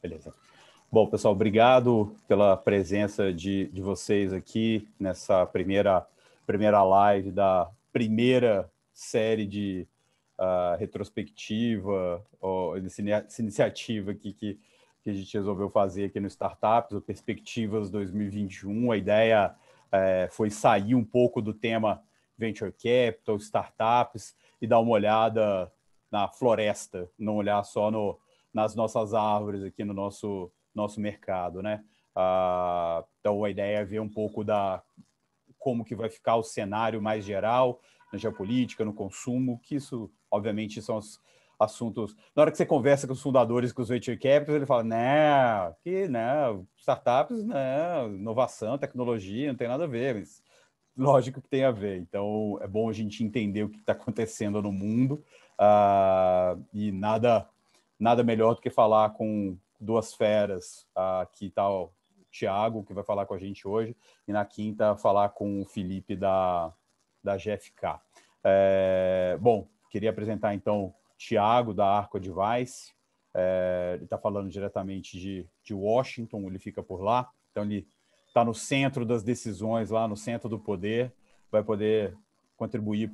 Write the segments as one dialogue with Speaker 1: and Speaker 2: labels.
Speaker 1: Beleza. Bom, pessoal, obrigado pela presença de vocês aqui nessa primeira live da primeira série de retrospectiva, ou essa iniciativa aqui que a gente resolveu fazer aqui no Startups, o Perspectivas 2021. A ideia foi sair um pouco do tema Venture Capital, Startups, e dar uma olhada na floresta, não olhar só nas nossas árvores aqui no nosso mercado, né? Então, a ideia é ver um pouco como que vai ficar o cenário mais geral na geopolítica, no consumo, que isso, obviamente, são os assuntos... Na hora que você conversa com os fundadores, com os venture capitals, ele fala, não, startups, não, inovação, tecnologia, não tem nada a ver, mas lógico que tem a ver. Então, é bom a gente entender o que está acontecendo no mundo, e nada melhor do que falar com duas feras. Aqui está o Thiago, que vai falar com a gente hoje, e na quinta falar com o Felipe da GFK. Bom, queria apresentar então o Thiago da Arco Advice. Ele está falando diretamente de Washington, ele fica por lá, então ele está no centro das decisões, lá no centro do poder, vai poder contribuir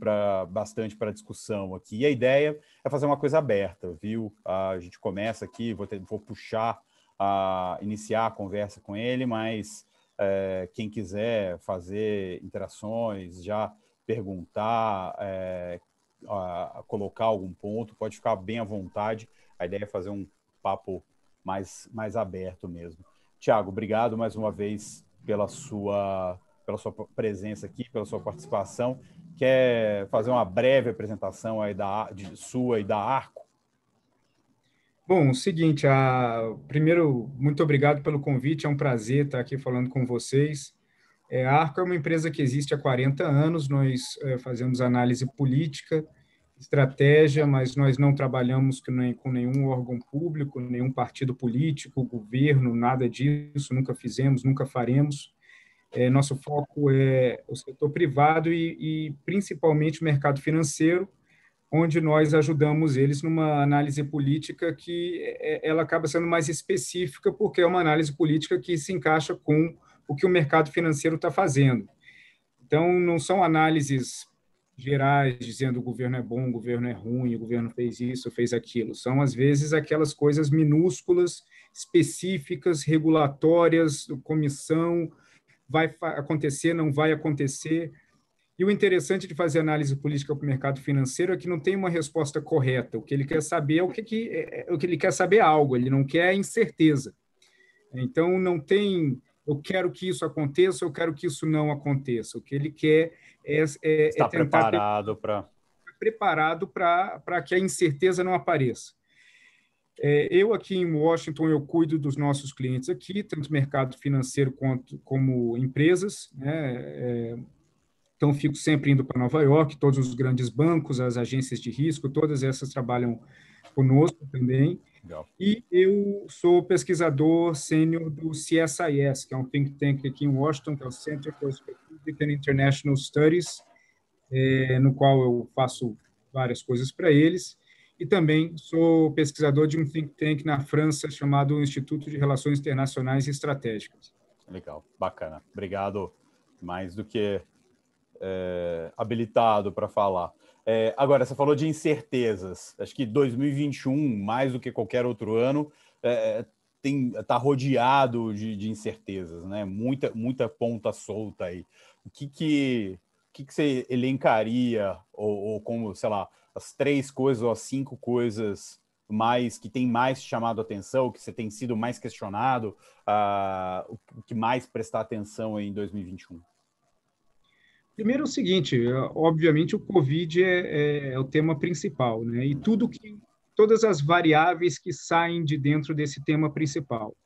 Speaker 1: bastante para a discussão aqui. E a ideia é fazer uma coisa aberta, viu? A gente começa aqui, vou puxar, iniciar a conversa com ele, mas quem quiser fazer interações, já perguntar, colocar algum ponto, pode ficar bem à vontade. A ideia é fazer um papo mais aberto mesmo. Thiago, obrigado mais uma vez pela sua presença aqui, pela sua participação. Quer fazer uma breve apresentação aí sua e da Arco?
Speaker 2: Bom, o seguinte, primeiro, muito obrigado pelo convite, é um prazer estar aqui falando com vocês. A Arco é uma empresa que existe há 40 anos, nós fazemos análise política, estratégia, mas nós não trabalhamos com nenhum órgão público, nenhum partido político, governo, nada disso, nunca fizemos, nunca faremos. Nosso foco é o setor privado e principalmente o mercado financeiro, onde nós ajudamos eles numa análise política que ela acaba sendo mais específica, porque é uma análise política que se encaixa com o que o mercado financeiro está fazendo. Então, não são análises gerais dizendo o governo é bom, o governo é ruim, o governo fez isso, fez aquilo. São, às vezes, aquelas coisas minúsculas, específicas, regulatórias, comissão, vai acontecer, não vai acontecer. E o interessante de fazer análise política para o mercado financeiro é que não tem uma resposta correta. O que ele quer saber é o que ele quer saber algo, ele não quer incerteza. Então, não tem, eu quero que isso aconteça, eu quero que isso não aconteça. O que ele quer
Speaker 1: Está
Speaker 2: tentar
Speaker 1: preparado
Speaker 2: para que a incerteza não apareça. Eu aqui em Washington, eu cuido dos nossos clientes aqui, tanto mercado financeiro como empresas, né? Então, fico sempre indo para Nova York, todos os grandes bancos, as agências de risco, todas essas trabalham conosco também.
Speaker 1: Legal.
Speaker 2: E eu sou pesquisador sênior do CSIS, que é um think tank aqui em Washington, que é o Center for Strategic and International Studies, no qual eu faço várias coisas para eles. E também sou pesquisador de um think tank na França chamado Instituto de Relações Internacionais e Estratégicas.
Speaker 1: Legal, bacana. Obrigado, mais do que habilitado para falar. Agora, você falou de incertezas. Acho que 2021, mais do que qualquer outro ano, está rodeado de incertezas, né? Muita ponta solta aí. O que você elencaria, ou como, sei lá, as 3 coisas ou as 5 coisas que tem mais chamado a atenção, que você tem sido mais questionado, o que mais prestar atenção em 2021?
Speaker 2: Primeiro é o seguinte, obviamente o Covid é o tema principal, né? E todas as variáveis que saem de dentro desse tema principal.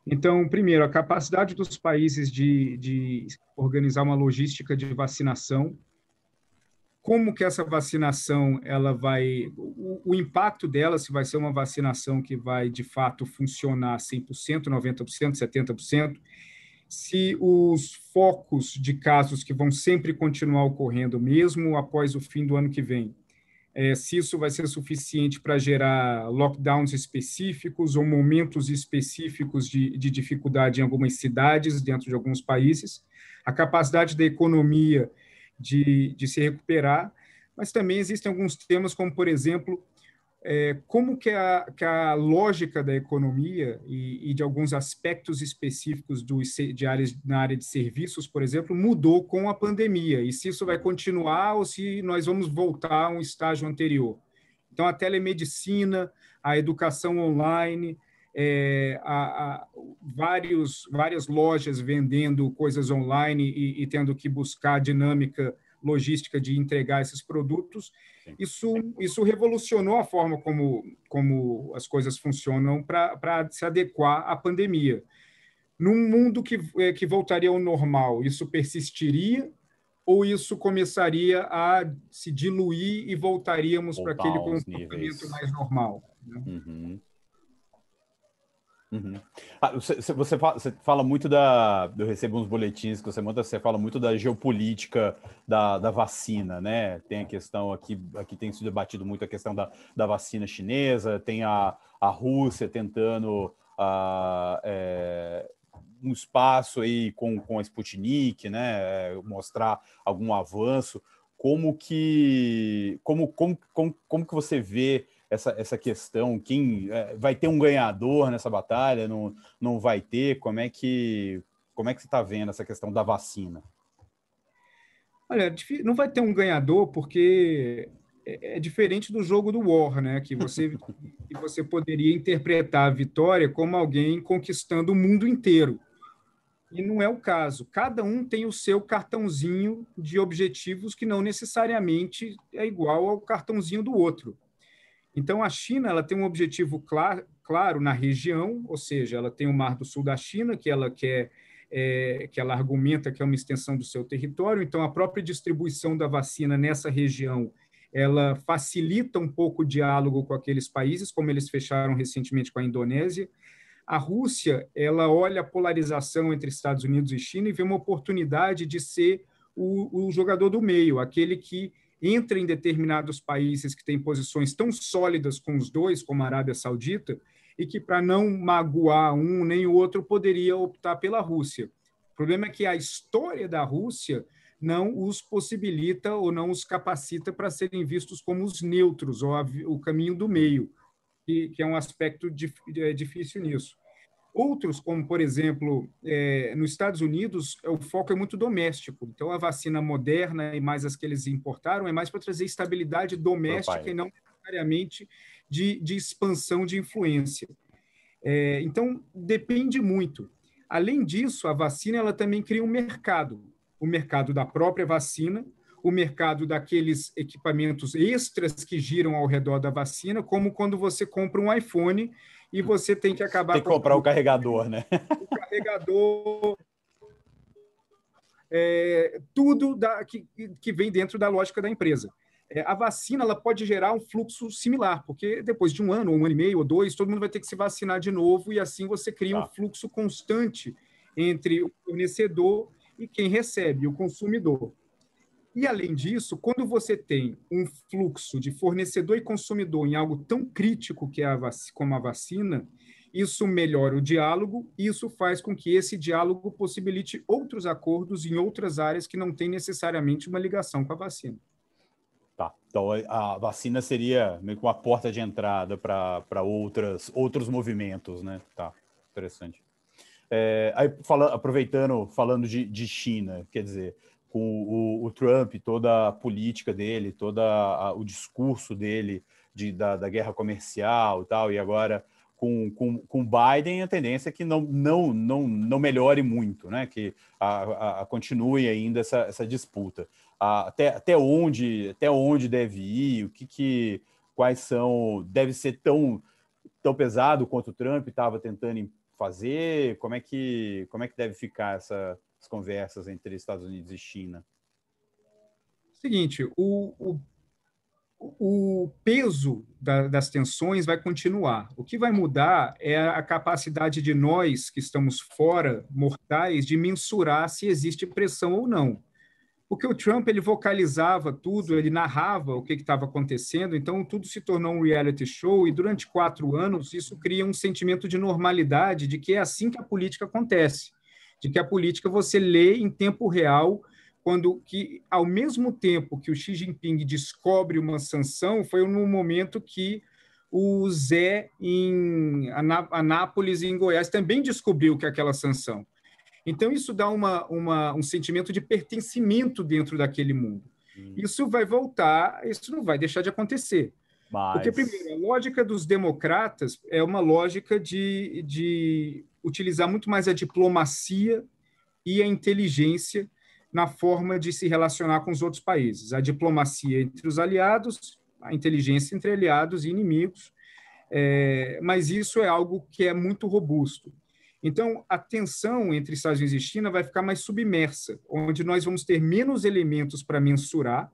Speaker 2: Então, primeiro, a capacidade dos países de organizar uma logística de vacinação, como que essa vacinação o impacto dela, se vai ser uma vacinação que vai de fato funcionar 100%, 90%, 70%, se os focos de casos que vão sempre continuar ocorrendo, mesmo após o fim do ano que vem, se isso vai ser suficiente para gerar lockdowns específicos ou momentos específicos de dificuldade em algumas cidades, dentro de alguns países, a capacidade da economia de se recuperar, mas também existem alguns temas, como, por exemplo, como que a lógica da economia e de alguns aspectos específicos na área de serviços, por exemplo, mudou com a pandemia, e se isso vai continuar ou se nós vamos voltar a um estágio anterior. Então, a telemedicina, a educação online, várias lojas vendendo coisas online e tendo que buscar a dinâmica logística de entregar esses produtos, isso revolucionou a forma como as coisas funcionam para se adequar à pandemia. Num mundo que voltaria ao normal, isso persistiria ou isso começaria a se diluir e voltaríamos para aquele comportamento mais normal? Né?
Speaker 1: Uhum. Uhum. Você fala muito eu recebo uns boletins que você fala muito da geopolítica da vacina, né? Tem a questão aqui tem sido debatido muito a questão da vacina chinesa, tem a Rússia tentando um espaço aí com a Sputnik, né? Mostrar algum avanço. Como que você vê essa questão? Quem vai ter um ganhador nessa batalha? Não vai ter? Como é que você está vendo essa questão da vacina?
Speaker 2: Olha, não vai ter um ganhador porque é diferente do jogo do War, né? Que você poderia interpretar a vitória como alguém conquistando o mundo inteiro. E não é o caso. Cada um tem o seu cartãozinho de objetivos que não necessariamente é igual ao cartãozinho do outro. Então, a China ela tem um objetivo claro na região, ou seja, ela tem o Mar do Sul da China, que ela quer, que ela argumenta que é uma extensão do seu território. Então, a própria distribuição da vacina nessa região ela facilita um pouco o diálogo com aqueles países, como eles fecharam recentemente com a Indonésia. A Rússia, ela olha a polarização entre Estados Unidos e China e vê uma oportunidade de ser o jogador do meio, aquele que entra em determinados países que têm posições tão sólidas com os dois, como a Arábia Saudita, e que, para não magoar um nem o outro, poderia optar pela Rússia. O problema é que a história da Rússia não os possibilita ou não os capacita para serem vistos como os neutros, ou o caminho do meio, que é um aspecto difícil nisso. Outros, como, por exemplo, nos Estados Unidos, o foco é muito doméstico. Então, a vacina moderna e mais as que eles importaram é mais para trazer estabilidade doméstica e não necessariamente de expansão de influência. Então, depende muito. Além disso, a vacina ela também cria um mercado. O mercado da própria vacina, o mercado daqueles equipamentos extras que giram ao redor da vacina, como quando você compra um iPhone e você tem que acabar...
Speaker 1: Tem que comprar o carregador, né?
Speaker 2: O carregador, tudo que vem dentro da lógica da empresa. A vacina ela pode gerar um fluxo similar, porque depois de um ano e meio, ou 2, todo mundo vai ter que se vacinar de novo, e assim você cria um fluxo constante entre o fornecedor e quem recebe, o consumidor. E, além disso, quando você tem um fluxo de fornecedor e consumidor em algo tão crítico que é como a vacina, isso melhora o diálogo e isso faz com que esse diálogo possibilite outros acordos em outras áreas que não têm necessariamente uma ligação com a vacina.
Speaker 1: Tá. Então, a vacina seria meio que uma porta de entrada para outros movimentos, né? Tá, interessante. Aí, falando de China, quer dizer, com o Trump, toda a política dele, o discurso dele da guerra comercial e tal, e agora com Biden, a tendência é que não melhore muito, né? Que continue ainda essa disputa. Até onde deve ir, quais são, deve ser tão pesado quanto o Trump estava tentando fazer, como é que deve ficar essas conversas entre Estados Unidos e China?
Speaker 2: Seguinte, o peso das tensões vai continuar. O que vai mudar é a capacidade de nós, que estamos fora, mortais, de mensurar se existe pressão ou não. Porque o Trump, ele vocalizava tudo, ele narrava o que estava acontecendo, então tudo se tornou um reality show, e durante 4 anos isso cria um sentimento de normalidade, de que é assim que a política acontece, de que a política você lê em tempo real, quando que, ao mesmo tempo que o Xi Jinping descobre uma sanção, foi no momento que o Zé, em Anápolis, em Goiás, também descobriu que aquela sanção. Então, isso dá um sentimento de pertencimento dentro daquele mundo. Isso vai voltar, isso não vai deixar de acontecer. Porque, primeiro, a lógica dos democratas é uma lógica de utilizar muito mais a diplomacia e a inteligência na forma de se relacionar com os outros países. A diplomacia entre os aliados, a inteligência entre aliados e inimigos, mas isso é algo que é muito robusto. Então, a tensão entre Estados Unidos e China vai ficar mais submersa, onde nós vamos ter menos elementos para mensurar,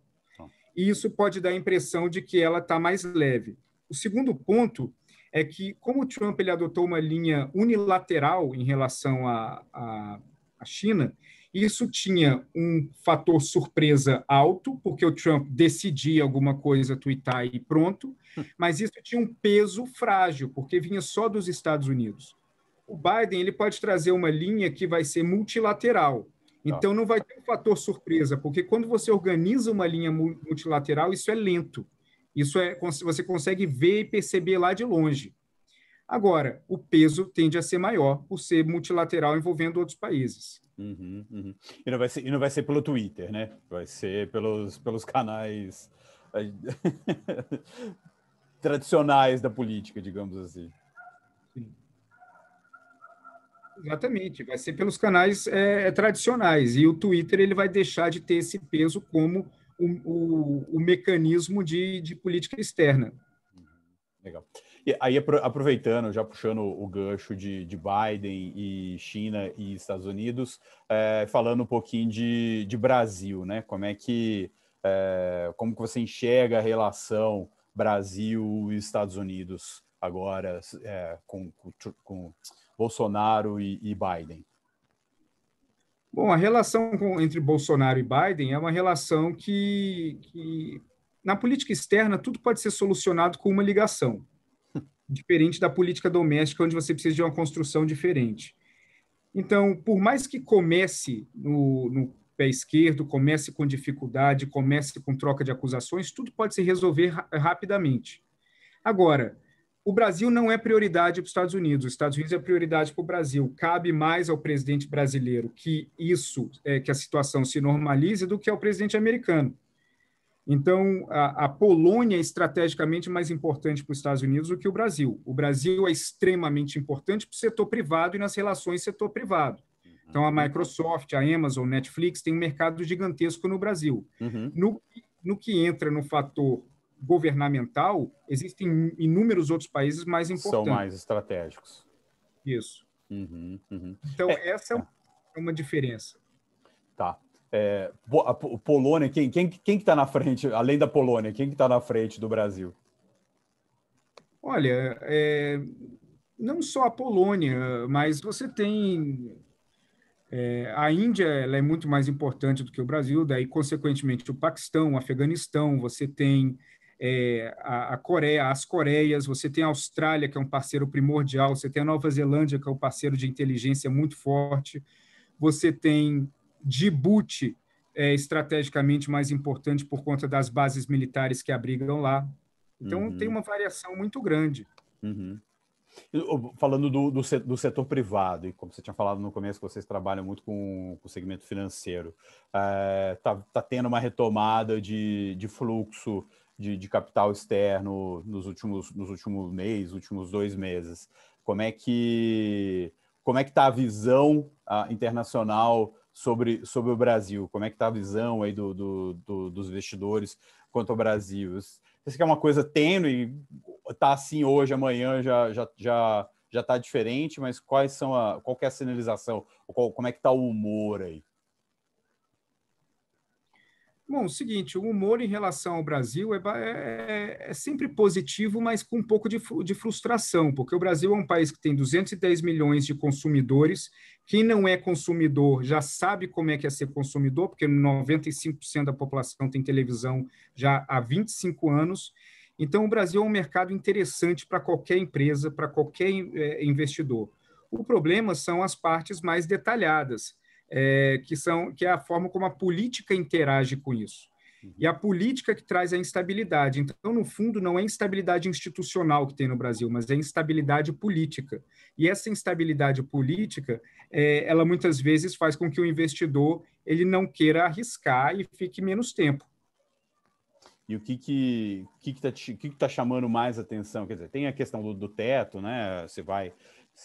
Speaker 2: e isso pode dar a impressão de que ela está mais leve. O segundo ponto é que, como o Trump ele adotou uma linha unilateral em relação à China, isso tinha um fator surpresa alto, porque o Trump decidia alguma coisa, tuitar e pronto, mas isso tinha um peso frágil, porque vinha só dos Estados Unidos. O Biden ele pode trazer uma linha que vai ser multilateral. Então, não vai ter um fator surpresa, porque quando você organiza uma linha multilateral, isso é lento. Isso você consegue ver e perceber lá de longe. Agora, o peso tende a ser maior por ser multilateral envolvendo outros países.
Speaker 1: E não vai ser pelo Twitter, né? Vai ser pelos canais tradicionais da política, digamos assim.
Speaker 2: Sim. Exatamente, vai ser pelos canais tradicionais, e o Twitter ele vai deixar de ter esse peso como o mecanismo de política externa.
Speaker 1: Legal. E aí, aproveitando, já puxando o gancho de Biden e China e Estados Unidos, falando um pouquinho de Brasil, né? Como que você enxerga a relação Brasil e Estados Unidos agora com Bolsonaro e Biden?
Speaker 2: Bom, a relação entre Bolsonaro e Biden é uma relação que na política externa, tudo pode ser solucionado com uma ligação, diferente da política doméstica, onde você precisa de uma construção diferente. Então, por mais que comece no pé esquerdo, comece com dificuldade, comece com troca de acusações, tudo pode se resolver rapidamente. Agora, o Brasil não é prioridade para os Estados Unidos. Os Estados Unidos é prioridade para o Brasil. Cabe mais ao presidente brasileiro que a situação se normalize do que ao presidente americano. Então, a Polônia é estrategicamente mais importante para os Estados Unidos do que o Brasil. O Brasil é extremamente importante para o setor privado e nas relações setor-privado. Então, a Microsoft, a Amazon, a Netflix tem um mercado gigantesco no Brasil. No que entra no fator governamental, existem inúmeros outros países mais importantes.
Speaker 1: São mais estratégicos.
Speaker 2: Isso. Então, essa é uma diferença.
Speaker 1: Tá. A Polônia, quem que está na frente, além da Polônia, quem que está na frente do Brasil?
Speaker 2: Olha, não só a Polônia, mas você tem a Índia, ela é muito mais importante do que o Brasil, daí, consequentemente, o Paquistão, o Afeganistão, você tem a Coreia, as Coreias, você tem a Austrália, que é um parceiro primordial, você tem a Nova Zelândia, que é um parceiro de inteligência muito forte, você tem Djibouti, estrategicamente mais importante por conta das bases militares que abrigam lá. Então, tem uma variação muito grande.
Speaker 1: Falando do setor privado, e como você tinha falado no começo, que vocês trabalham muito com o segmento financeiro, tá tendo uma retomada de fluxo de capital externo nos últimos meses, últimos 2 meses. Como é que está a visão internacional sobre o Brasil? Como é que está a visão aí dos investidores quanto ao Brasil? Isso que é uma coisa tênue, está assim hoje, amanhã já está diferente, mas qual que é a sinalização? Como é que está o humor aí?
Speaker 2: Bom, o seguinte, o humor em relação ao Brasil é sempre positivo, mas com um pouco de frustração, porque o Brasil é um país que tem 210 milhões de consumidores. Quem não é consumidor já sabe como é que é ser consumidor, porque 95% da população tem televisão já há 25 anos. Então, o Brasil é um mercado interessante para qualquer empresa, para qualquer investidor. O problema são as partes mais detalhadas, que é a forma como a política interage com isso. E a política que traz a instabilidade. Então, no fundo, não é instabilidade institucional que tem no Brasil, mas é instabilidade política. E essa instabilidade política, ela muitas vezes faz com que o investidor ele não queira arriscar e fique menos tempo.
Speaker 1: E o que tá chamando mais atenção? Quer dizer, tem a questão do teto, né? Se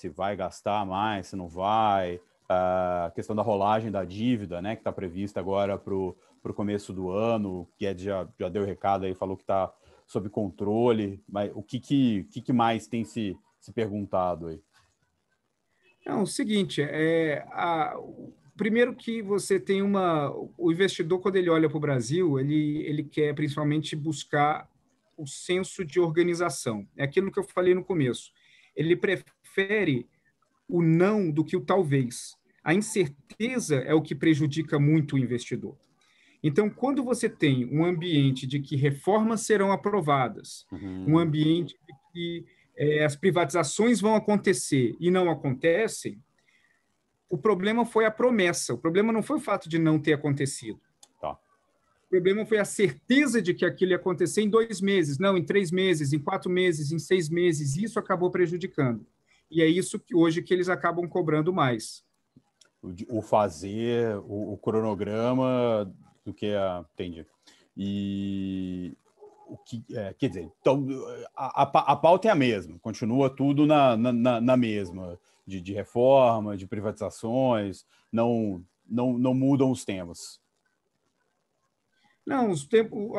Speaker 1: vai gastar mais, se não vai. A questão da rolagem da dívida, né? Que está prevista agora para o começo do ano. Que já deu recado aí, falou que está sob controle. Mas o que mais tem se perguntado aí?
Speaker 2: Não, o seguinte, primeiro que você tem o investidor, quando ele olha para o Brasil, ele quer principalmente buscar o senso de organização. É aquilo que eu falei no começo. Ele prefere o não do que o talvez. A incerteza é o que prejudica muito o investidor. Então, quando você tem um ambiente de que reformas serão aprovadas, um ambiente de que as privatizações vão acontecer e não acontecem, o problema foi a promessa. O problema não foi o fato de não ter acontecido.
Speaker 1: Tá.
Speaker 2: O problema foi a certeza de que aquilo ia acontecer em 2 meses, não em 3 meses, em 4 meses, em 6 meses. Isso acabou prejudicando. E é isso que hoje que eles acabam cobrando mais.
Speaker 1: O cronograma do que entendi. E o que quer dizer, então a pauta é a mesma, continua tudo na mesma, de reforma, de privatizações, não mudam os temas.
Speaker 2: Não, os tempos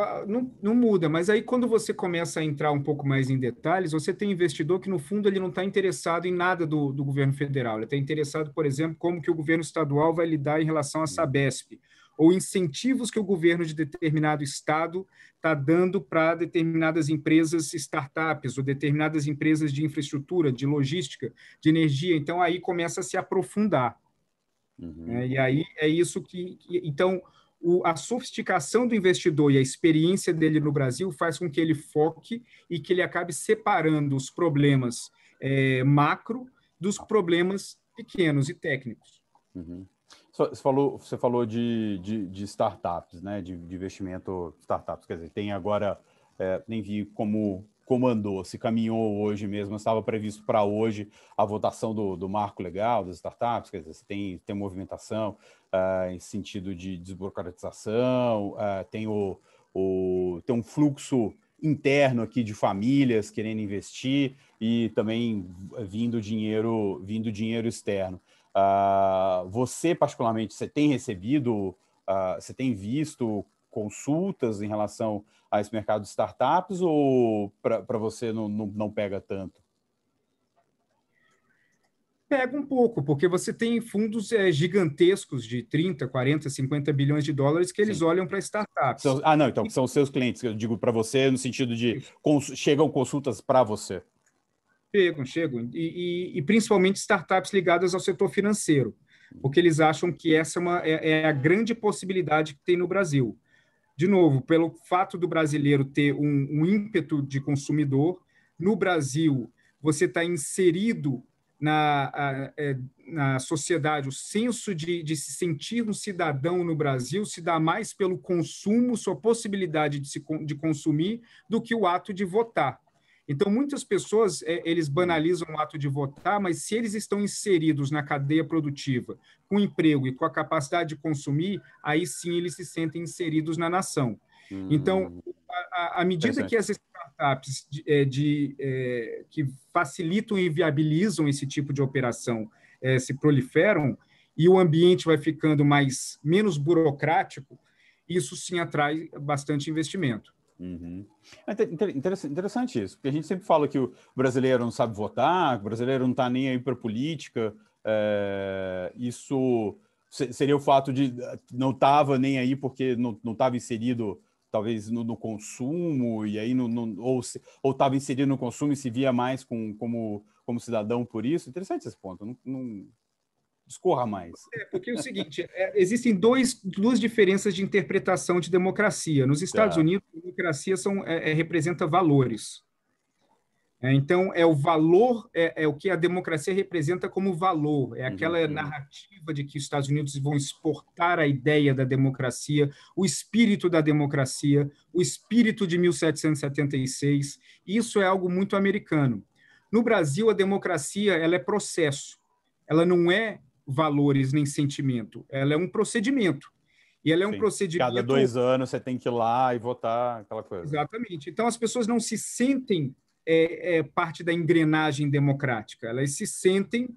Speaker 2: não muda, mas aí quando você começa a entrar um pouco mais em detalhes, você tem investidor que, no fundo, ele não está interessado em nada do governo federal. Ele está interessado, por exemplo, como que o governo estadual vai lidar em relação à Sabesp, ou incentivos que o governo de determinado estado está dando para determinadas empresas startups, ou determinadas empresas de infraestrutura, de logística, de energia. Então, aí começa a se aprofundar. E aí é isso então, a sofisticação do investidor e a experiência dele no Brasil faz com que ele foque e que ele acabe separando os problemas macro dos problemas pequenos e técnicos.
Speaker 1: Você falou de startups, né? De investimento startups. Quer dizer, tem agora, nem vi como andou, se caminhou hoje mesmo, estava previsto para hoje a votação do marco legal das startups. Quer dizer, você tem movimentação em sentido de desburocratização, tem tem um fluxo interno aqui de famílias querendo investir e também vindo dinheiro externo. Você, particularmente, você tem recebido, você tem visto consultas em relação a esse mercado de startups ou para você não pega tanto?
Speaker 2: Pega um pouco, porque você tem fundos gigantescos de 30, 40, 50 bilhões de dólares que eles olham para startups.
Speaker 1: Não, então, são seus clientes, eu digo para você, no sentido de chegam consultas para você.
Speaker 2: Chegam. E principalmente startups ligadas ao setor financeiro, porque eles acham que essa é a grande possibilidade que tem no Brasil. De novo, pelo fato do brasileiro ter um ímpeto de consumidor, no Brasil, você está inserido na sociedade, o senso de se sentir um cidadão no Brasil se dá mais pelo consumo, sua possibilidade de consumir, do que o ato de votar. Então, muitas pessoas, eles banalizam o ato de votar, mas se eles estão inseridos na cadeia produtiva, com emprego e com a capacidade de consumir, aí sim eles se sentem inseridos na nação. Então, à medida que essas startups que facilitam e viabilizam esse tipo de operação se proliferam e o ambiente vai ficando menos burocrático, isso sim atrai bastante investimento.
Speaker 1: Interessante isso, porque a gente sempre fala que o brasileiro não sabe votar, que o brasileiro não está nem aí para política. Isso seria o fato de não estava nem aí porque não estava inserido, talvez, no consumo, e aí ou estava inserido no consumo e se via mais como cidadão por isso? Interessante esse ponto. Não discorra mais.
Speaker 2: Porque é o seguinte, existem duas diferenças de interpretação de democracia. Nos Estados Unidos, a democracia representa valores. Então, é o valor, é o que a democracia representa como valor, é aquela narrativa de que os Estados Unidos vão exportar a ideia da democracia, o espírito da democracia, o espírito de 1776. Isso é algo muito americano. No Brasil, a democracia ela é processo, ela não é valores nem sentimento, ela é um procedimento. E ela é um procedimento...
Speaker 1: Cada 2 anos você tem que ir lá e votar, aquela coisa.
Speaker 2: Exatamente. Então, as pessoas não se sentem parte da engrenagem democrática. Elas se sentem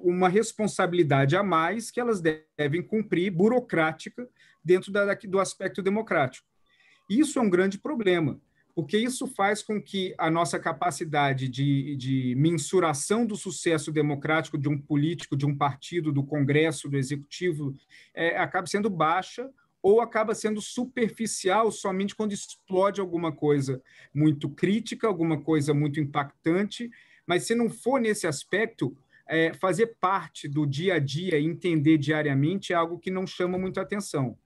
Speaker 2: uma responsabilidade a mais que elas devem cumprir, burocrática, dentro do aspecto democrático. Isso é um grande problema, porque isso faz com que a nossa capacidade de mensuração do sucesso democrático de um político, de um partido, do Congresso, do Executivo, acabe sendo baixa, ou acaba sendo superficial somente quando explode alguma coisa muito crítica, alguma coisa muito impactante, mas se não for nesse aspecto, fazer parte do dia a dia, entender diariamente, é algo que não chama muita atenção.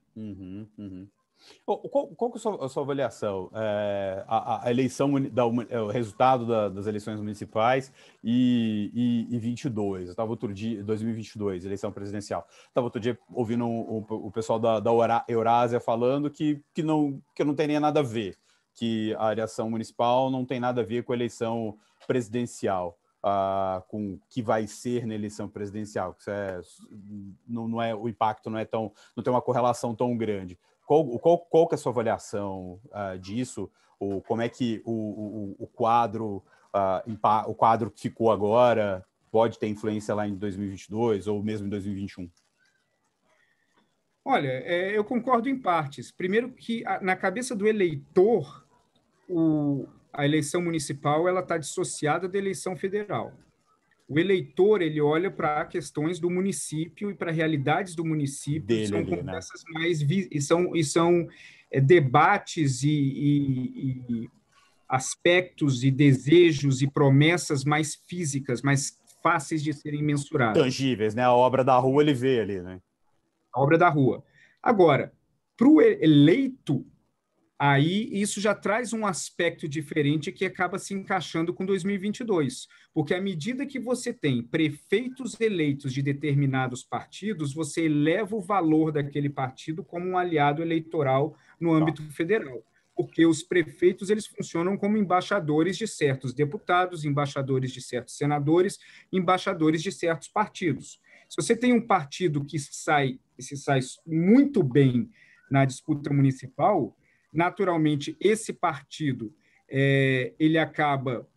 Speaker 1: Qual que é a sua avaliação? A eleição, o resultado das eleições municipais e 22, eu estava outro dia, 2022, eleição presidencial. Estava outro dia ouvindo o pessoal da Eurásia falando que não tem nem nada a ver, que a eleição municipal não tem nada a ver com a eleição presidencial. Com o que vai ser na eleição presidencial, que o impacto não tem uma correlação tão grande. Qual que é a sua avaliação disso? Como é que o quadro que ficou agora pode ter influência lá em 2022 ou mesmo em 2021?
Speaker 2: Olha, eu concordo em partes. Primeiro que na cabeça do eleitor, a eleição municipal ela está dissociada da eleição federal. O eleitor ele olha para questões do município e para realidades do município, são conversas mais são debates e aspectos e desejos e promessas mais físicas, mais fáceis de serem mensuradas.
Speaker 1: Tangíveis, né? A obra da rua ele vê ali, né?
Speaker 2: A obra da rua. Agora, para o eleito, aí isso já traz um aspecto diferente que acaba se encaixando com 2022, porque à medida que você tem prefeitos eleitos de determinados partidos, você eleva o valor daquele partido como um aliado eleitoral no âmbito federal, porque os prefeitos eles funcionam como embaixadores de certos deputados, embaixadores de certos senadores, embaixadores de certos partidos. Se você tem um partido que se sai muito bem na disputa municipal, naturalmente, esse partido, ele acaba...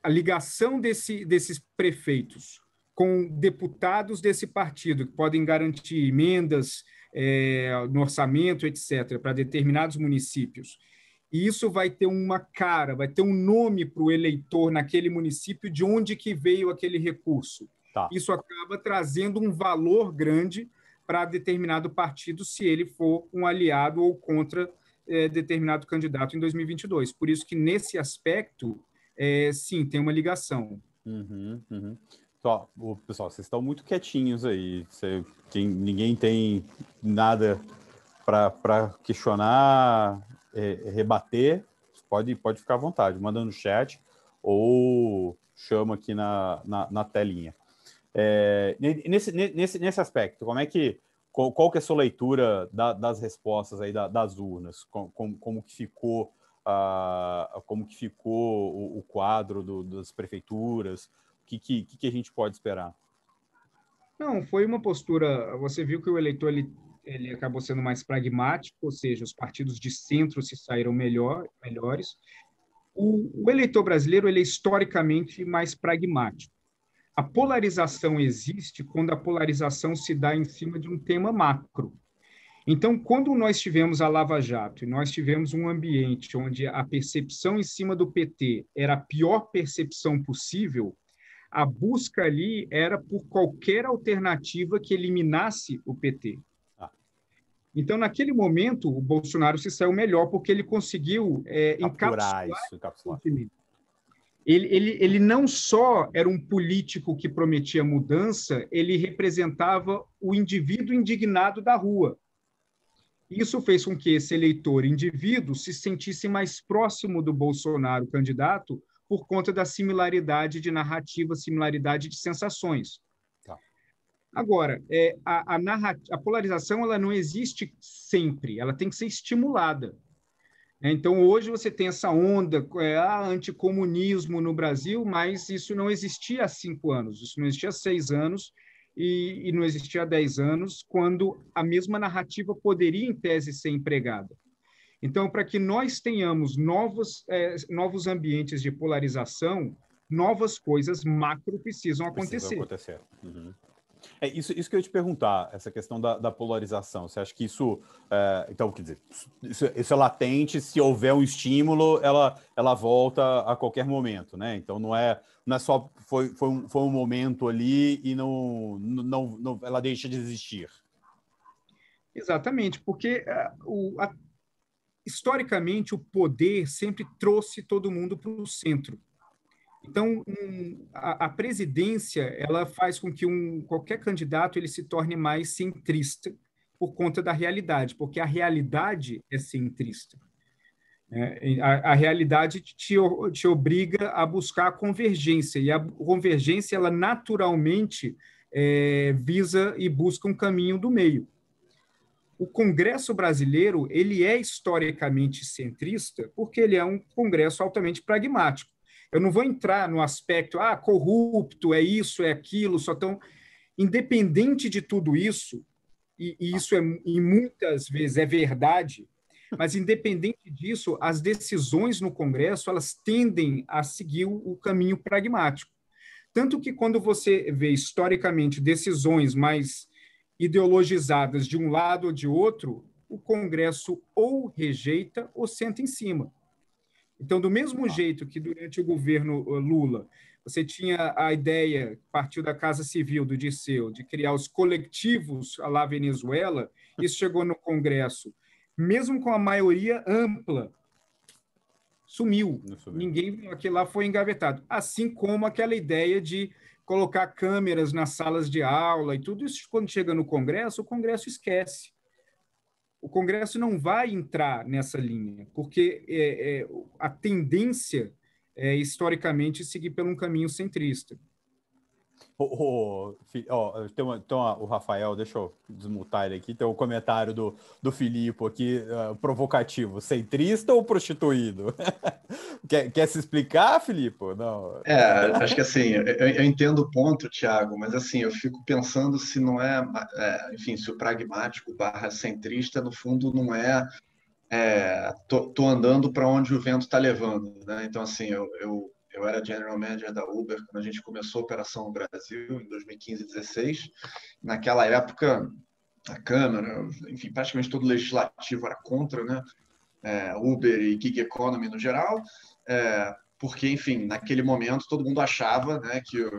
Speaker 2: A ligação desses prefeitos com deputados desse partido, que podem garantir emendas no orçamento, etc., para determinados municípios. E isso vai ter uma cara, vai ter um nome para o eleitor naquele município de onde que veio aquele recurso. Isso acaba trazendo um valor grande para determinado partido, se ele for um aliado ou contra determinado candidato em 2022. Por isso que, nesse aspecto, sim, tem uma ligação.
Speaker 1: Pessoal, vocês estão muito quietinhos aí. Ninguém tem nada para questionar, rebater. Pode ficar à vontade, manda no chat ou chama aqui na telinha. Nesse aspecto, qual que é a sua leitura das respostas aí das urnas? Como que ficou o quadro das prefeituras? O que a gente pode esperar?
Speaker 2: Não, foi uma postura... Você viu que o eleitor ele acabou sendo mais pragmático, ou seja, os partidos de centro se saíram melhores. O eleitor brasileiro ele é historicamente mais pragmático. A polarização existe quando a polarização se dá em cima de um tema macro. Então, quando nós tivemos a Lava Jato e nós tivemos um ambiente onde a percepção em cima do PT era a pior percepção possível, a busca ali era por qualquer alternativa que eliminasse o PT. Então, naquele momento, o Bolsonaro se saiu melhor porque ele conseguiu
Speaker 1: capturar isso, encapsular.
Speaker 2: Ele não só era um político que prometia mudança, ele representava o indivíduo indignado da rua. Isso fez com que esse eleitor indivíduo se sentisse mais próximo do Bolsonaro candidato por conta da similaridade de narrativa, similaridade de sensações.
Speaker 1: Tá.
Speaker 2: Agora, a polarização ela não existe sempre, ela tem que ser estimulada. Então, hoje você tem essa onda, anticomunismo no Brasil, mas isso não existia há 5 anos, isso não existia há 6 anos e não existia há 10 anos, quando a mesma narrativa poderia, em tese, ser empregada. Então, para que nós tenhamos novos ambientes de polarização, novas coisas macro precisam acontecer.
Speaker 1: Uhum. Isso que eu ia te perguntar, essa questão da polarização. Você acha que isso... então, quer dizer, isso é latente, se houver um estímulo, ela volta a qualquer momento, né? Então, não é só... Foi um momento ali e não, ela deixa de existir.
Speaker 2: Exatamente, porque historicamente o poder sempre trouxe todo mundo para o centro. Então, a presidência ela faz com que qualquer candidato ele se torne mais centrista por conta da realidade, porque a realidade é centrista. A realidade te obriga a buscar a convergência, e a convergência ela naturalmente visa e busca um caminho do meio. O Congresso brasileiro ele é historicamente centrista porque ele é um Congresso altamente pragmático. Eu não vou entrar no aspecto, corrupto, é isso, é aquilo, só tão... Independente de tudo isso, e isso e muitas vezes é verdade, mas independente disso, as decisões no Congresso, elas tendem a seguir o caminho pragmático. Tanto que quando você vê historicamente decisões mais ideologizadas de um lado ou de outro, o Congresso ou rejeita ou senta em cima. Então, do mesmo jeito que durante o governo Lula, você tinha a ideia, partiu da Casa Civil do Dirceu, de criar os coletivos à la Venezuela, isso chegou no Congresso, mesmo com a maioria ampla, sumiu. Ninguém, aquilo lá foi engavetado. Assim como aquela ideia de colocar câmeras nas salas de aula e tudo isso, quando chega no Congresso, o Congresso esquece. O Congresso não vai entrar nessa linha, porque a tendência é, historicamente, seguir por um caminho centrista.
Speaker 1: O Rafael, deixa eu desmutar ele aqui, tem um comentário do Filipe aqui, provocativo, centrista ou prostituído? quer se explicar, Filipe? Não.
Speaker 3: Acho que assim, eu entendo o ponto, Thiago, mas assim, eu fico pensando se não enfim, se o pragmático / centrista, no fundo, não tô andando para onde o vento está levando, né? Então, assim, eu era General Manager da Uber quando a gente começou a operação no Brasil, em 2015 e 2016. Naquela época, a Câmara, enfim, praticamente todo o legislativo era contra, né? Uber e gig economy no geral, porque, enfim, naquele momento todo mundo achava, né, que o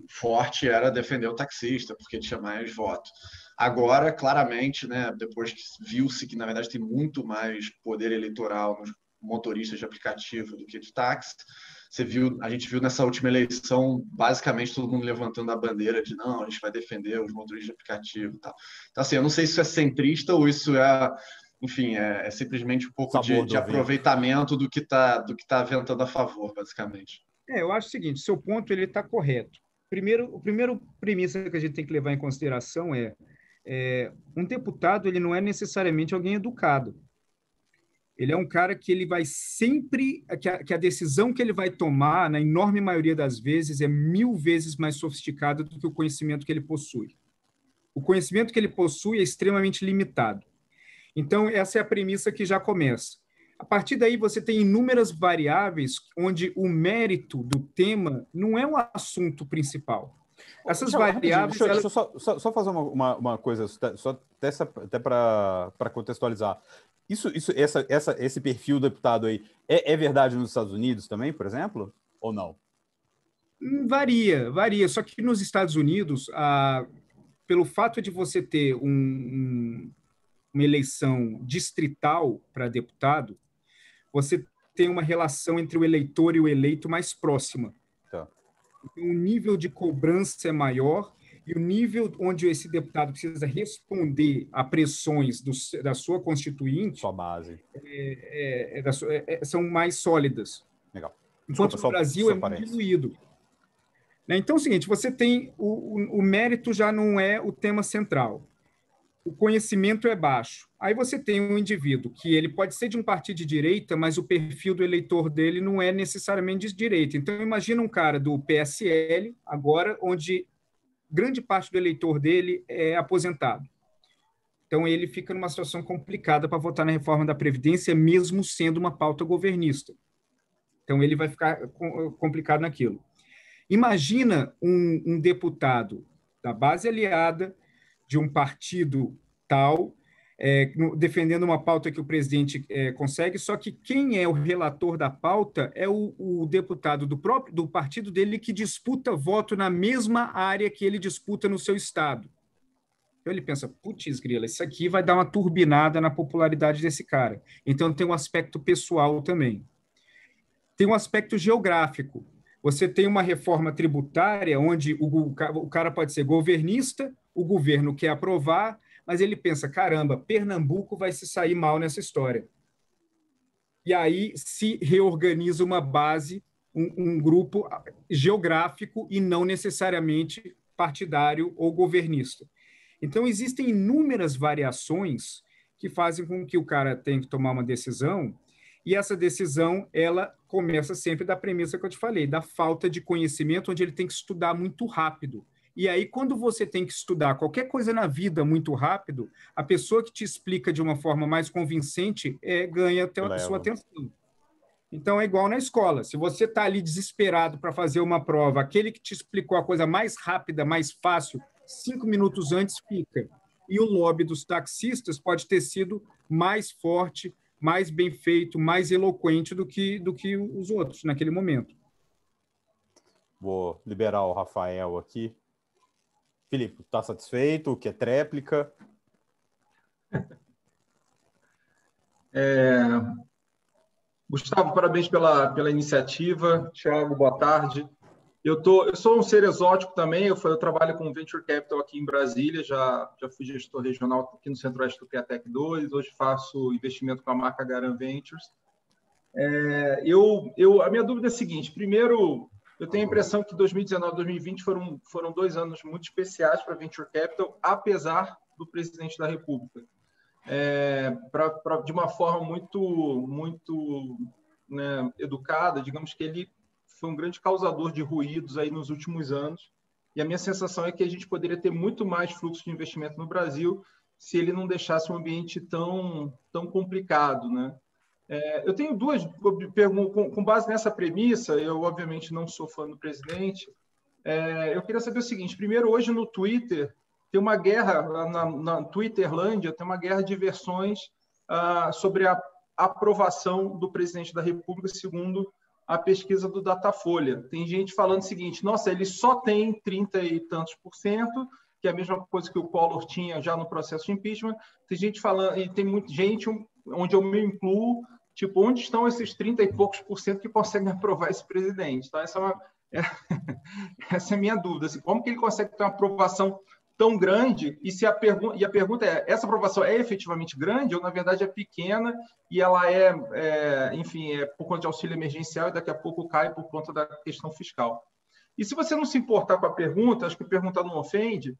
Speaker 3: forte era defender o taxista, porque tinha mais voto. Agora, claramente, né, depois que viu-se que, na verdade, tem muito mais poder eleitoral nos motoristas de aplicativo do que de táxi, a gente viu nessa última eleição, basicamente, todo mundo levantando a bandeira de não, a gente vai defender os motoristas de aplicativo e tal. Então, assim, eu não sei se isso é centrista ou isso enfim, é simplesmente um pouco de aproveitamento do que tá ventando a favor, basicamente.
Speaker 2: Eu acho o seguinte, seu ponto ele está correto. A primeira premissa que a gente tem que levar em consideração um deputado ele não é necessariamente alguém educado. Ele é um cara que ele vai sempre, que a decisão que ele vai tomar, na enorme maioria das vezes, é 1000 vezes mais sofisticada do que o conhecimento que ele possui. O conhecimento que ele possui é extremamente limitado. Então, essa é a premissa que já começa. A partir daí, você tem inúmeras variáveis onde o mérito do tema não é um assunto principal. Essas variáveis...
Speaker 1: Deixa eu só fazer uma coisa, só até para contextualizar. Esse perfil do deputado aí é verdade nos Estados Unidos também, por exemplo? Ou não?
Speaker 2: Varia. Só que nos Estados Unidos, pelo fato de você ter uma eleição distrital para deputado, você tem uma relação entre o eleitor e o eleito mais próxima.
Speaker 1: Tá.
Speaker 2: Então, o nível de cobrança é maior e o nível onde esse deputado precisa responder a pressões da sua constituinte,
Speaker 1: sua base,
Speaker 2: são mais sólidas.
Speaker 1: Legal.
Speaker 2: Enquanto no Brasil é muito diluído. Então é o seguinte, você tem o mérito já não é o tema central. O conhecimento é baixo. Aí você tem um indivíduo que ele pode ser de um partido de direita, mas o perfil do eleitor dele não é necessariamente de direita. Então imagina um cara do PSL, agora, onde grande parte do eleitor dele é aposentado. Então ele fica numa situação complicada para votar na reforma da Previdência, mesmo sendo uma pauta governista. Então ele vai ficar complicado naquilo. Imagina um deputado da base aliada de um partido tal, defendendo uma pauta que o presidente consegue, só que quem é o relator da pauta é o deputado do partido dele que disputa voto na mesma área que ele disputa no seu estado. Então ele pensa, putz, grila, isso aqui vai dar uma turbinada na popularidade desse cara. Então tem um aspecto pessoal também. Tem um aspecto geográfico. Você tem uma reforma tributária onde o cara pode ser governista, o governo quer aprovar, mas ele pensa, caramba, Pernambuco vai se sair mal nessa história. E aí se reorganiza uma base, um grupo geográfico e não necessariamente partidário ou governista. Então, existem inúmeras variações que fazem com que o cara tenha que tomar uma decisão. E essa decisão, ela começa sempre da premissa que eu te falei, da falta de conhecimento, onde ele tem que estudar muito rápido. E aí, quando você tem que estudar qualquer coisa na vida muito rápido, a pessoa que te explica de uma forma mais convincente ganha a sua atenção. Então, é igual na escola. Se você está ali desesperado para fazer uma prova, aquele que te explicou a coisa mais rápida, mais fácil, 5 minutos antes fica. E o lobby dos taxistas pode ter sido mais forte, mais bem feito, mais eloquente do que os outros naquele momento.
Speaker 1: Vou liberar o Rafael aqui. Filipe, está satisfeito? Quer tréplica?
Speaker 4: Gustavo, parabéns pela iniciativa. Thiago, boa tarde. Eu sou um ser exótico também, eu trabalho com Venture Capital aqui em Brasília, já fui gestor regional aqui no Centro-Oeste do Piatec 2, hoje faço investimento com a marca Garan Ventures. A minha dúvida é a seguinte, primeiro, eu tenho a impressão que 2019 e 2020 foram 2 anos muito especiais para Venture Capital, apesar do presidente da República. De uma forma muito né, educada, digamos que ele foi um grande causador de ruídos aí nos últimos anos, e a minha sensação é que a gente poderia ter muito mais fluxo de investimento no Brasil se ele não deixasse um ambiente tão complicado, né? Eu tenho 2 perguntas, com base nessa premissa, eu obviamente não sou fã do presidente, eu queria saber o seguinte, primeiro, hoje no Twitter, tem uma guerra, na Twitterlândia, tem uma guerra de versões sobre a aprovação do presidente da República, segundo a pesquisa do Datafolha. Tem gente falando o seguinte, nossa, ele só tem 30 e tantos %, que é a mesma coisa que o Collor tinha já no processo de impeachment. Tem gente falando, e tem muita gente, onde eu me incluo, tipo, onde estão esses 30 e poucos % que conseguem aprovar esse presidente? Então, essa é a minha dúvida. Assim, como que ele consegue ter uma aprovação tão grande, e a pergunta é, essa aprovação é efetivamente grande ou, na verdade, é pequena e ela enfim, por conta de auxílio emergencial e daqui a pouco cai por conta da questão fiscal. E se você não se importar com a pergunta, acho que a pergunta não ofende,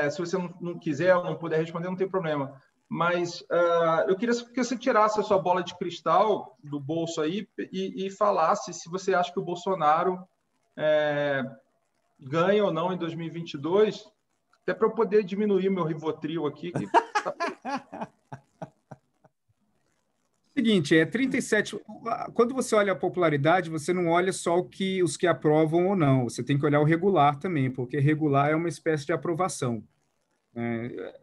Speaker 4: se você não quiser ou não puder responder, não tem problema. Mas eu queria que você tirasse a sua bola de cristal do bolso aí e falasse se você acha que o Bolsonaro ganha ou não em 2022, até para eu poder diminuir meu Rivotril aqui.
Speaker 2: Seguinte, 37. Quando você olha a popularidade, você não olha só os que aprovam ou não. Você tem que olhar o regular também, porque regular é uma espécie de aprovação.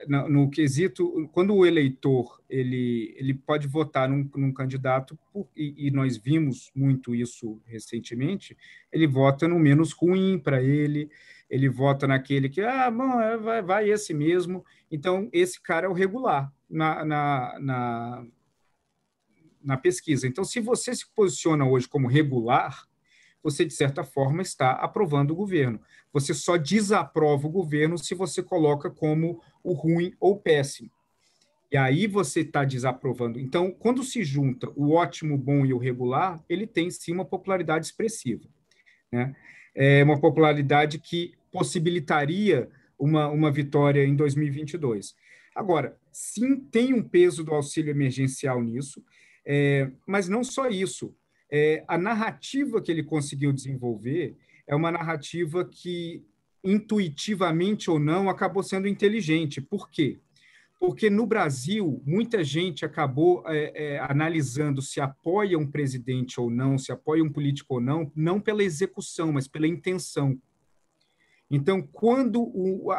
Speaker 2: No quesito, quando o eleitor ele pode votar num candidato, e nós vimos muito isso recentemente, ele vota no menos ruim para ele vota naquele que, bom, vai esse mesmo. Então, esse cara é o regular na pesquisa. Então, se você se posiciona hoje como regular, você, de certa forma, está aprovando o governo. Você só desaprova o governo se você coloca como o ruim ou péssimo. E aí você está desaprovando. Então, quando se junta o ótimo, o bom e o regular, ele tem, sim, uma popularidade expressiva, né? É uma popularidade que possibilitaria uma vitória em 2022. Agora, sim, tem um peso do auxílio emergencial nisso, mas não só isso. A narrativa que ele conseguiu desenvolver é uma narrativa que, intuitivamente ou não, acabou sendo inteligente. Por quê? Porque no Brasil, muita gente acabou analisando se apoia um presidente ou não, se apoia um político ou não, não pela execução, mas pela intenção. Então, quando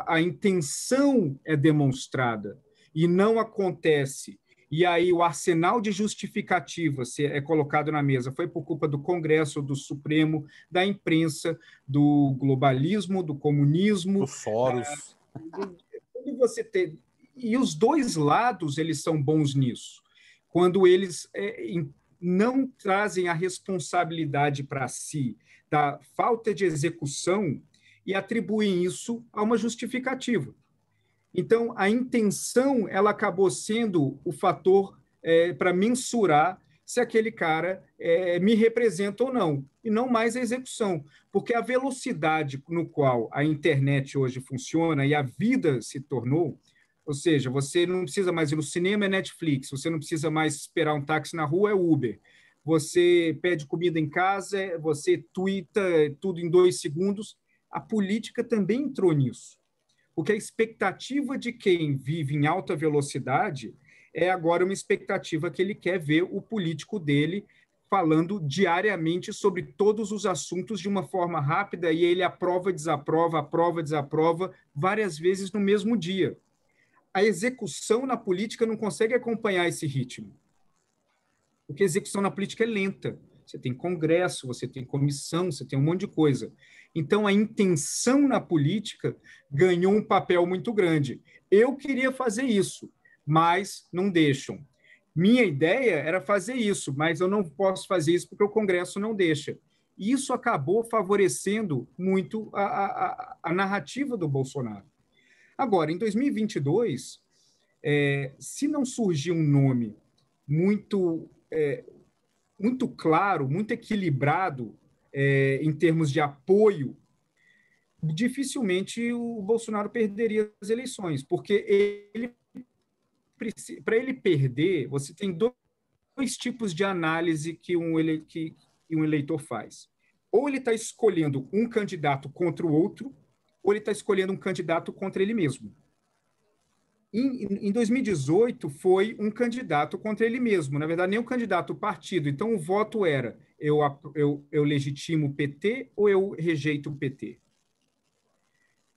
Speaker 2: a intenção é demonstrada e não acontece, e aí o arsenal de justificativas é colocado na mesa, foi por culpa do Congresso, do Supremo, da imprensa, do globalismo, do comunismo,
Speaker 1: do Soros.
Speaker 2: Quando você tem... E os dois lados, eles são bons nisso. Quando eles não trazem a responsabilidade para si da falta de execução e atribuem isso a uma justificativa. Então, a intenção ela acabou sendo o fator para mensurar se aquele cara me representa ou não, e não mais a execução. Porque a velocidade no qual a internet hoje funciona e a vida se tornou, ou seja, você não precisa mais ir no cinema, é Netflix, você não precisa mais esperar um táxi na rua, é Uber. Você pede comida em casa, você twitta tudo em 2 segundos. A política também entrou nisso. Porque a expectativa de quem vive em alta velocidade é agora uma expectativa que ele quer ver o político dele falando diariamente sobre todos os assuntos de uma forma rápida, e ele aprova, desaprova várias vezes no mesmo dia. A execução na política não consegue acompanhar esse ritmo, porque a execução na política é lenta. Você tem congresso, você tem comissão, você tem um monte de coisa. Então, a intenção na política ganhou um papel muito grande. Eu queria fazer isso, mas não deixam. Minha ideia era fazer isso, mas eu não posso fazer isso porque o Congresso não deixa. Isso acabou favorecendo muito a narrativa do Bolsonaro. Agora, em 2022, se não surgir um nome muito claro, muito equilibrado em termos de apoio, dificilmente o Bolsonaro perderia as eleições, porque para ele perder, você tem dois tipos de análise que um eleitor faz. Ou ele está escolhendo um candidato contra o outro, ou ele está escolhendo um candidato contra ele mesmo. Em 2018, foi um candidato contra ele mesmo. Na verdade, nem um candidato, o partido. Então, o voto era: eu legitimo o PT ou eu rejeito o PT?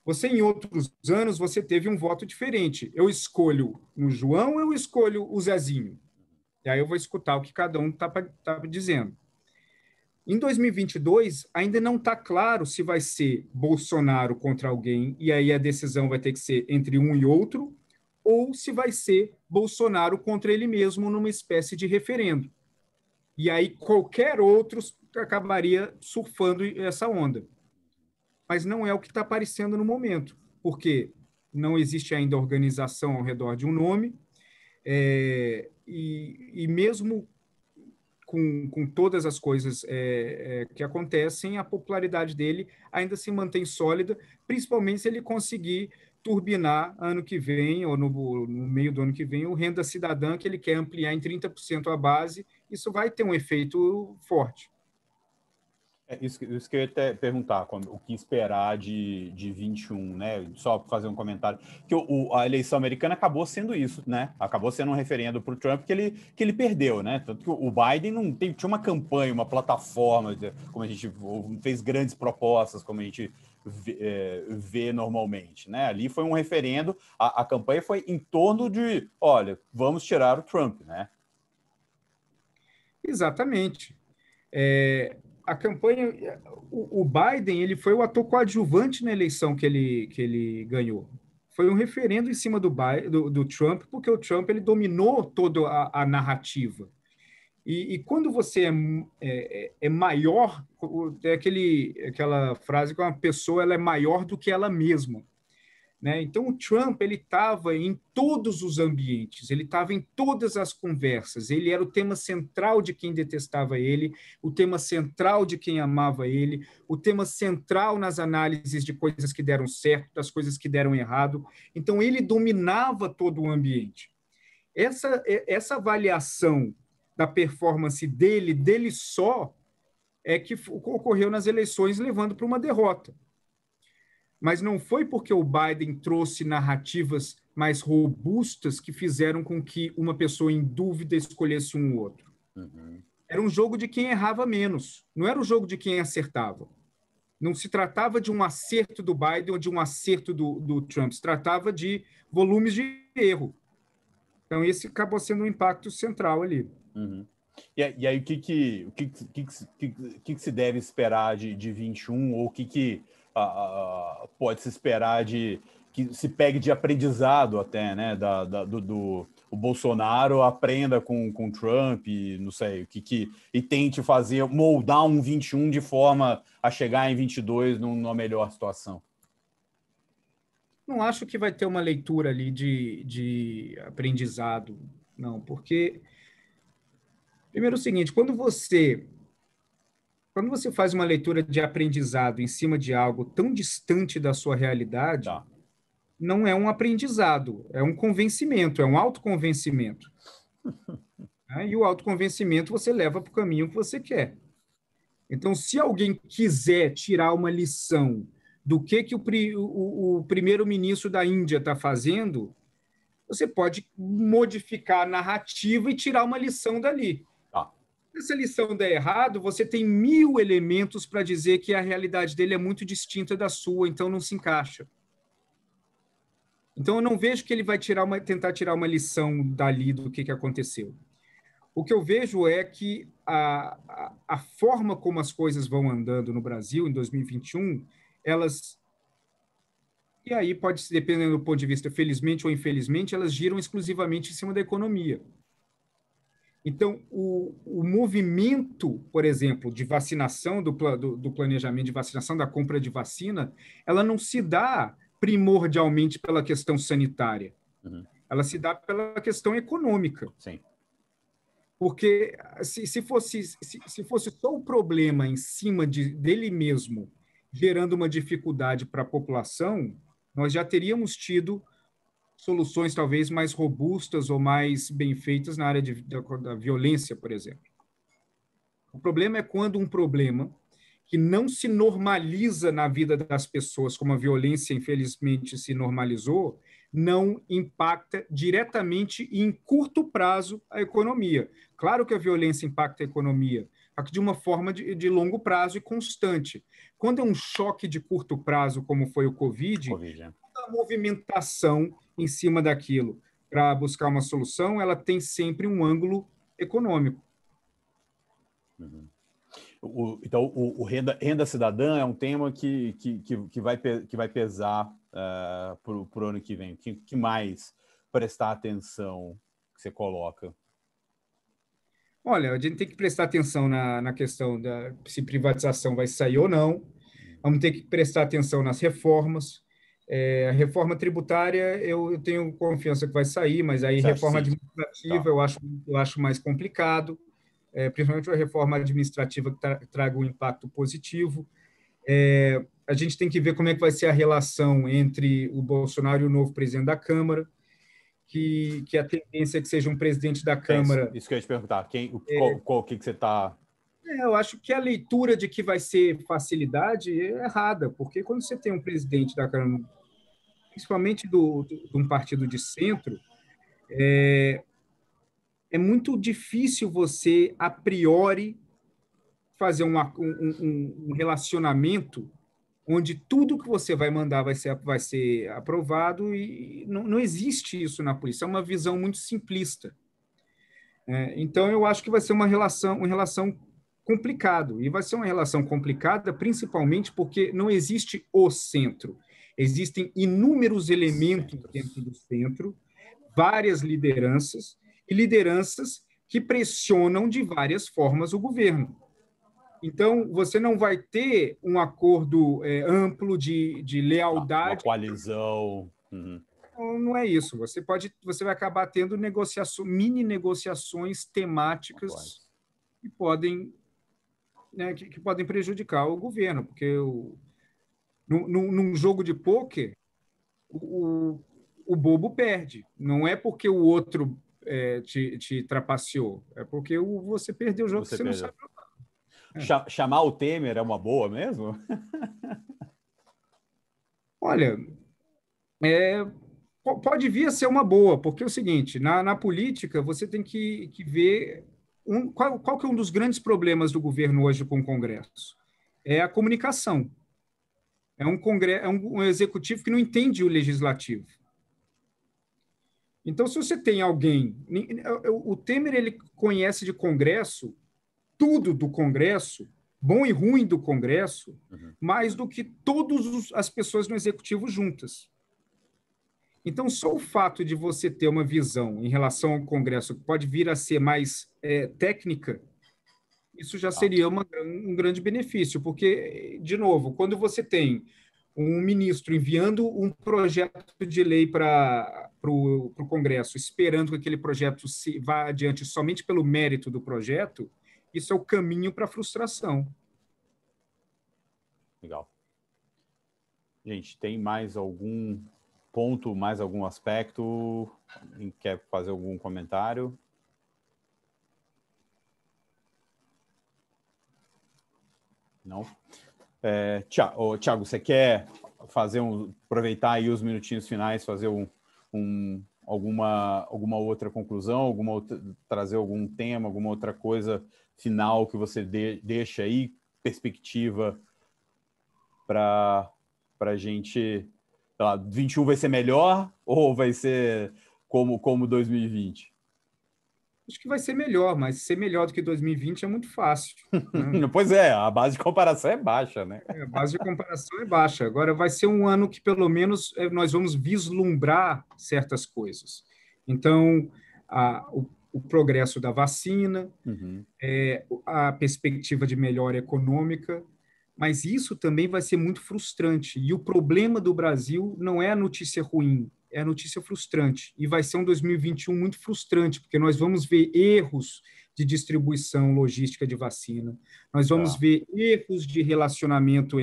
Speaker 2: Você, em outros anos, você teve um voto diferente. Eu escolho o João ou eu escolho o Zezinho? E aí eu vou escutar o que cada um está dizendo. Em 2022, ainda não está claro se vai ser Bolsonaro contra alguém, e aí a decisão vai ter que ser entre um e outro, ou se vai ser Bolsonaro contra ele mesmo numa espécie de referendo. E aí qualquer outro acabaria surfando essa onda. Mas não é o que está aparecendo no momento, porque não existe ainda organização ao redor de um nome, e mesmo com todas as coisas que acontecem, a popularidade dele ainda se mantém sólida, principalmente se ele conseguir turbinar ano que vem, ou no meio do ano que vem, o Renda Cidadã, que ele quer ampliar em 30% a base. Isso vai ter um efeito forte.
Speaker 1: Isso que eu ia até perguntar, o que esperar de 21, né? Só fazer um comentário. Que a eleição americana acabou sendo isso, né? Acabou sendo um referendo para o Trump que ele perdeu, né? Tanto que o Biden não tinha uma campanha, uma plataforma, como a gente fez grandes propostas, como a gente vê normalmente, né? Ali foi um referendo, a campanha foi em torno de, olha, vamos tirar o Trump, né?
Speaker 2: Exatamente. A campanha, o Biden, ele foi o ator coadjuvante na eleição que ele ganhou. Foi um referendo em cima do Trump, porque o Trump ele dominou toda a narrativa. E quando você é maior, é aquela frase que uma pessoa ela é maior do que ela mesma. Né? Então, o Trump ele estava em todos os ambientes, ele estava em todas as conversas, ele era o tema central de quem detestava ele, o tema central de quem amava ele, o tema central nas análises de coisas que deram certo, das coisas que deram errado. Então, ele dominava todo o ambiente. Essa avaliação da performance dele só, é que ocorreu nas eleições, levando para uma derrota. Mas não foi porque o Biden trouxe narrativas mais robustas que fizeram com que uma pessoa em dúvida escolhesse um ou outro.
Speaker 1: Uhum.
Speaker 2: Era um jogo de quem errava menos, não era o jogo de quem acertava. Não se tratava de um acerto do Biden ou de um acerto do Trump, se tratava de volumes de erro. Então, esse acabou sendo um impacto central ali.
Speaker 1: Uhum. E aí, o que se deve esperar de 21, ou o que pode se esperar que se pegue de aprendizado até, né? O Bolsonaro aprenda com o Trump, não sei, e tente moldar um 21 de forma a chegar em 22 numa melhor situação.
Speaker 2: Não acho que vai ter uma leitura ali de aprendizado, não, porque primeiro é o seguinte, quando você faz uma leitura de aprendizado em cima de algo tão distante da sua realidade,
Speaker 1: Tá.
Speaker 2: Não é um aprendizado, é um convencimento, é um autoconvencimento. E o autoconvencimento você leva para o caminho que você quer. Então, se alguém quiser tirar uma lição do que o primeiro-ministro da Índia está fazendo, você pode modificar a narrativa e tirar uma lição dali. Se essa lição der errado, você tem 1000 elementos para dizer que a realidade dele é muito distinta da sua, então não se encaixa. Então, eu não vejo que ele vai tentar tirar uma lição dali do que aconteceu. O que eu vejo é que a forma como as coisas vão andando no Brasil em 2021, elas... E aí pode, dependendo do ponto de vista, felizmente ou infelizmente, elas giram exclusivamente em cima da economia. Então, o movimento, por exemplo, de vacinação, do planejamento de vacinação, da compra de vacina, ela não se dá primordialmente pela questão sanitária.
Speaker 1: Uhum.
Speaker 2: Ela se dá pela questão econômica.
Speaker 1: Sim.
Speaker 2: Porque se fosse só o problema em cima dele mesmo, gerando uma dificuldade para a população, nós já teríamos tido soluções talvez mais robustas ou mais bem feitas na área da violência, por exemplo. O problema é quando um problema que não se normaliza na vida das pessoas, como a violência, infelizmente, se normalizou, não impacta diretamente e em curto prazo a economia. Claro que a violência impacta a economia, só que de uma forma de longo prazo e constante. Quando é um choque de curto prazo, como foi o Covid, a movimentação em cima daquilo para buscar uma solução, ela tem sempre um ângulo econômico.
Speaker 1: Uhum. Então, o renda cidadã é um tema que vai pesar para o ano que vem. Que mais prestar atenção que você coloca?
Speaker 2: Olha, a gente tem que prestar atenção na questão da se privatização vai sair ou não. Vamos ter que prestar atenção nas reformas. A reforma tributária, eu tenho confiança que vai sair, mas aí reforma administrativa eu acho mais complicado. Principalmente a reforma administrativa que traga um impacto positivo. A gente tem que ver como é que vai ser a relação entre o Bolsonaro e o novo presidente da Câmara, que a tendência é que seja um presidente da Câmara...
Speaker 1: Isso que eu ia te perguntar. O que você está
Speaker 2: Eu acho que a leitura de que vai ser facilidade é errada, porque quando você tem um presidente da Câmara, principalmente de um partido de centro, é muito difícil você, a priori, fazer um relacionamento onde tudo que você vai mandar vai ser aprovado, e não existe isso na polícia. É uma visão muito simplista. Então, eu acho que vai ser uma relação complicada. E vai ser uma relação complicada principalmente porque não existe o centro. Existem inúmeros elementos dentro do centro, várias lideranças, e lideranças que pressionam de várias formas o governo. Então, você não vai ter um acordo amplo de lealdade.
Speaker 1: Uma coalizão. Uhum.
Speaker 2: Não é isso. Você vai acabar tendo mini negociações temáticas que podem, né, que podem prejudicar o governo, porque num jogo de pôquer, o bobo perde. Não é porque o outro te trapaceou, é porque você perdeu o jogo que você não sabe.
Speaker 1: Chamar o Temer é uma boa mesmo?
Speaker 2: Olha, pode vir a ser uma boa, porque é o seguinte, na política você tem que ver qual que é um dos grandes problemas do governo hoje com o Congresso? É a comunicação. É um executivo que não entende o legislativo. Então, se você tem alguém... O Temer, ele conhece de Congresso, tudo do Congresso, bom e ruim do Congresso, mais do que todas as pessoas no executivo juntas. Então, só o fato de você ter uma visão em relação ao Congresso que pode vir a ser mais técnica, isso já seria um grande benefício, porque, de novo, quando você tem um ministro enviando um projeto de lei para o Congresso, esperando que aquele projeto vá adiante somente pelo mérito do projeto, isso é o caminho para a frustração.
Speaker 1: Legal. Gente, tem mais algum ponto, mais algum aspecto? Alguém quer fazer algum comentário? Não? Thiago, você quer aproveitar aí os minutinhos finais, fazer alguma outra conclusão, trazer algum tema, alguma outra coisa final que você deixa aí, perspectiva para a gente, 21 vai ser melhor ou vai ser como 2020?
Speaker 2: Acho que vai ser melhor, mas ser melhor do que 2020 é muito fácil. Né?
Speaker 1: Pois é, a base de comparação é baixa, né?
Speaker 2: A base de comparação é baixa. Agora vai ser um ano que, pelo menos, nós vamos vislumbrar certas coisas. Então, o progresso da vacina, a perspectiva de melhora econômica, mas isso também vai ser muito frustrante. E o problema do Brasil não é a notícia ruim, é a notícia frustrante. E vai ser um 2021 muito frustrante, porque nós vamos ver erros de distribuição logística de vacina, nós vamos ver erros de relacionamento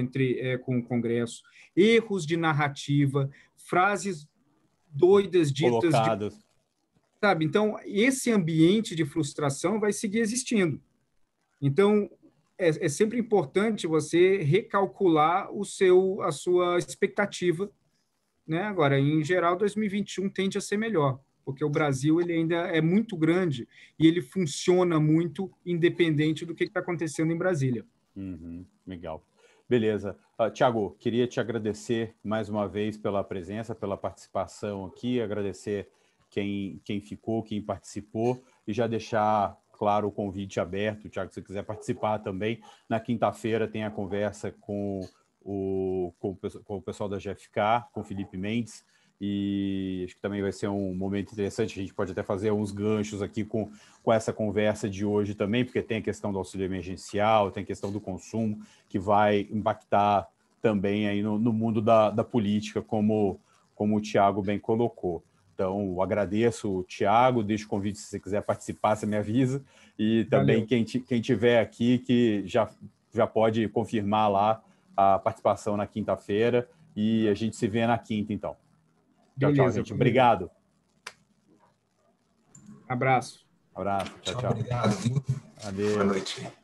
Speaker 2: com o Congresso, erros de narrativa, frases doidas ditas... Sabe? Então, esse ambiente de frustração vai seguir existindo. Então, é sempre importante você recalcular a sua expectativa, né? Agora, em geral, 2021 tende a ser melhor, porque o Brasil ele ainda é muito grande e ele funciona muito independente do que está acontecendo em Brasília.
Speaker 1: Legal. Beleza. Thiago, queria te agradecer mais uma vez pela presença, pela participação aqui, agradecer quem ficou, quem participou, e já deixar, claro, o convite aberto. Thiago, se você quiser participar também, na quinta-feira tem a conversa com o pessoal da GFK, com o Felipe Mendes, e acho que também vai ser um momento interessante. A gente pode até fazer uns ganchos aqui com essa conversa de hoje também, porque tem a questão do auxílio emergencial, tem a questão do consumo, que vai impactar também aí no mundo da política, como o Thiago bem colocou. Então, agradeço o Thiago, deixo o convite se você quiser participar, você me avisa, e também quem tiver aqui que já pode confirmar lá a participação na quinta-feira, e a gente se vê na quinta, então. Tchau, gente. Obrigado.
Speaker 2: Abraço.
Speaker 1: Tchau.
Speaker 5: Obrigado.
Speaker 1: Adeus.
Speaker 5: Boa noite.